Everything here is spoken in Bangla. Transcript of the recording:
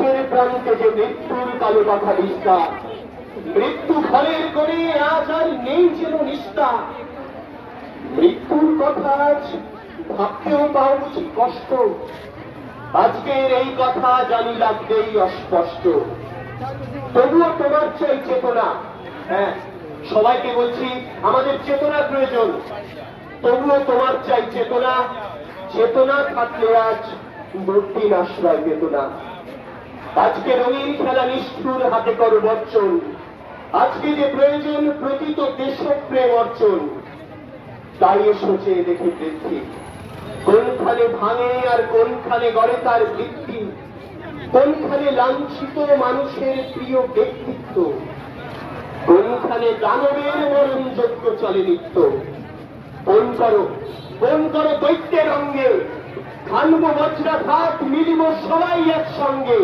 পথের প্রান্তে যে মৃত্যুর কালো পাখা নিষ্ঠা, মৃত্যু ঘরের করে আজ আর নেই যেন নিষ্ঠা। মৃত্যুর কথা আজ ভাবতেও পাও বুঝি কষ্ট, আজকের এই কথা জানি লাগবেই অস্পষ্ট। তবুও তোমার চাই চেতনা, হ্যাঁ সবাইকে বলছি আমাদের চেতনার প্রয়োজন। তবুও তোমার চাই চেতনা, চেতনা থাকলে আজ দুর্দিন আশ্রয় পেত না। আজকে রঙিন খেলা নিষ্ঠুর হাতে করো বর্জন, আজকে যে প্রয়োজন প্রকৃত দেশপ্রেম অর্জন। তাই এসেছে দেখে বৃদ্ধি, কোনখানে ভাঙে আর কোনখানে গড়ে তার ভিত্তি, কোনখানে লাঞ্ছিত মানুষের প্রিয় ব্যক্তিত্ব, কোনখানে দানবের মরণযোগ্য চলে নিত্য। কোন করো দৈত্যের অঙ্গে, খানব বজ্রাঘাত, মিলিব সবাই একসঙ্গে।